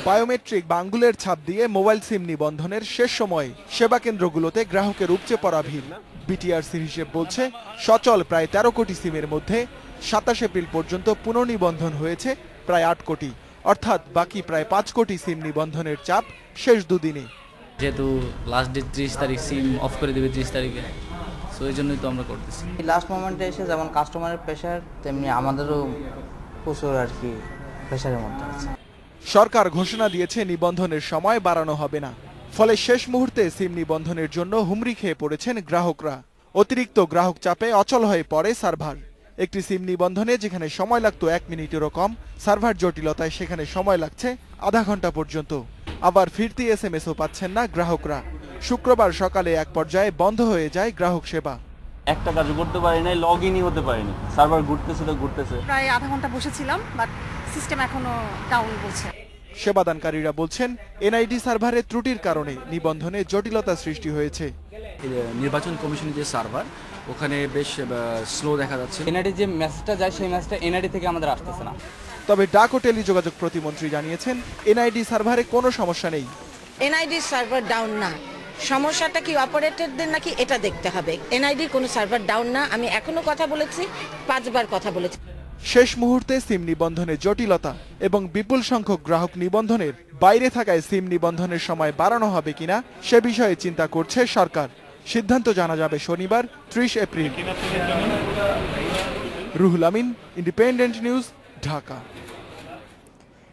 Biometric বা আঙ্গুলের ছাপ দিয়ে মোবাইল সিম নিবন্ধনের শেষ সময়ে সেবা কেন্দ্রগুলোতে গ্রাহকের উপচে পড়া ভিড়। বিটিআরসির হিসেব বলছে, সচল প্রায় ১৩ কোটি সিমের মধ্যে ২৭ এপ্রিল পর্যন্ত পুনর্নিবন্ধন হয়েছে প্রায় ৮ কোটি, অর্থাৎ বাকি প্রায় ৫ কোটি সিম নিবন্ধনের চাপ শেষ দুদিনে। যেহেতু লাস্ট ডেট ৩০ তারিখ, সিম অফ করে দেবে ৩০ তারিখে, সো এই জন্যই তো আমরা করতেছি। লাস্ট মোমেন্টে এসে যেমন কাস্টমারের প্রেশার, তেমনি আমাদেরও প্রচুর প্রেশারের মধ্যে আছে। সরকার ঘোষণা দিয়েছে নিবন্ধনের সময় বাড়ানো হবে না, ফলে শেষ মুহূর্তে সিম নিবন্ধনের জন্য হুমড়ি খেয়ে পড়েছেন গ্রাহকরা। অতিরিক্ত গ্রাহক চাপে অচল হয়ে পড়ে সার্ভার। একটি সিম নিবন্ধনে যেখানে সময় লাগতো ১ মিনিটেরও কম, সার্ভার জটিলতায় সেখানে সময় লাগছে আধা ঘন্টা পর্যন্ত। আবার ফিরতি এসএমএসও পাচ্ছেন না গ্রাহকরা। শুক্রবার সকালে এক পর্যায়ে বন্ধ হয়ে যায় গ্রাহক সেবা। একটা কাজ করতে পারি নাই, লগ ইনই হতে পারিনি। সার্ভার ঘুরতেছে তো ঘুরতেছে। প্রায় আধা ঘন্টা বসেছিলাম, বাট সিস্টেম এখনো ডাউন বলছে। সেবাদানকারীরা বলছেন, এনআইডি সার্ভারের ত্রুটির কারণে নিবন্ধনে জটিলতা সৃষ্টি হয়েছে। নির্বাচন কমিশনের যে সার্ভার, ওখানে বেশ স্লো দেখা যাচ্ছে। এনআইডি যে মেসেজটা যায়, সেই মেসেজটা এনআইডি থেকে আমাদের আসতেছে না। তবে ডাক ও টেলিযোগাযোগ প্রতিমন্ত্রী জানিয়েছেন, এনআইডি সার্ভারে কোনো সমস্যা নেই। এনআইডি সার্ভার ডাউন না, সমস্যাটা কি অপারেটরদের নাকি এটা দেখতে হবে। এনআইডির কোনো সার্ভার ডাউন না, আমি এখনো কথা বলেছি, 5 বার কথা বলেছি। শেষ মুহূর্তে সিম নিবন্ধনে জটিলতা এবং বিপুল সংখ্যক গ্রাহক নিবন্ধনের বাইরে থাকায় সিম নিবন্ধনের সময় বাড়ানো হবে কিনা সে বিষয়ে চিন্তা করছে সরকার। সিদ্ধান্ত জানা যাবে শনিবার ৩০ April. Ruhul Amin, independent news, Dhaka.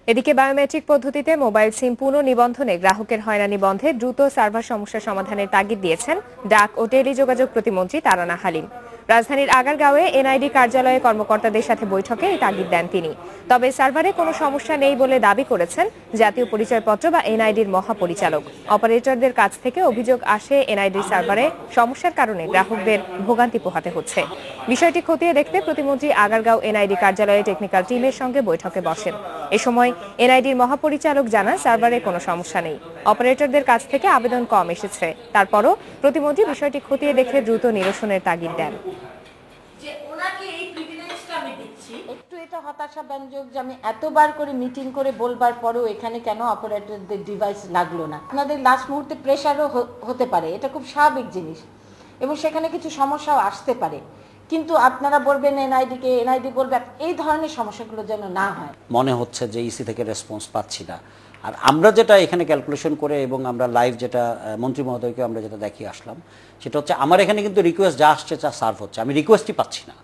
এদিকে বায়োমেট্রিক পদ্ধতিতে মোবাইল সিম পুনঃনিবন্ধনে গ্রাহকের হয়রানি বন্ধে দ্রুত সার্ভার সমস্যা সমাধানের তাগিদ দিয়েছেন ডাক ও টেলিযোগাযোগ প্রতিমন্ত্রী তারানা হালিম। রাজধানীর আগারগাঁওয়ে এনআইডি কার্যালয়ে কর্মকর্তাদের সাথে বৈঠকে এই তাগিদ দেন তিনি। তবে সার্ভারে কোনো সমস্যা নেই বলে দাবি করেছেন জাতীয় পরিচয়পত্র বা এনআইডির মহাপরিচালক। অপারেটরদের কাছ থেকে অভিযোগ আসে এনআইডি সার্ভারে সমস্যার কারণে গ্রাহকদের ভোগান্তি পোহাতে হচ্ছে। বিষয়টি খতিয়ে দেখতে প্রতিমন্ত্রী আগারগাঁও এনআইডি কার্যালয়ে টেকনিক্যাল টিমের সঙ্গে বৈঠকে বসেন। এ সময় এনআইডির মহাপরিচালক জানান, সার্ভারে কোনো সমস্যা নেই, অপারেটরদের কাছ থেকে আবেদন কম এসেছে। তারপরও প্রতিমন্ত্রী বিষয়টি খতিয়ে দেখে দ্রুত নিরসনের তাগিদ দেন। একটু এটা হতাশাব্যঞ্জক যে আমি এতবার করে মিটিং করে বলবার পরেও এখানে কেন অপারেটরদের ডিভাইস লাগলো না। আপনাদের লাস্ট মুহূর্তে প্রেশারও হতে পারে, এটা খুব স্বাভাবিক জিনিস, এবং সেখানে কিছু সমস্যাও আসতে পারে। কিন্তু আপনারা বলবেন এনআইডিকে, এনআইডি বলবে, এই ধরনের সমস্যাগুলো যেন না হয়। মনে হচ্ছে যে ইসি থেকে রেসপন্স পাচ্ছি না। আর আমরা যেটা এখানে ক্যালকুলেশন করে এবং আমরা লাইভ যেটা মন্ত্রী মহোদয়কে আমরা যেটা দেখিয়ে আসলাম, সেটা হচ্ছে আমার এখানে কিন্তু রিকোয়েস্ট যা আসছে তা সার্ভ হচ্ছে, আমি রিকোয়েস্টই পাচ্ছি না।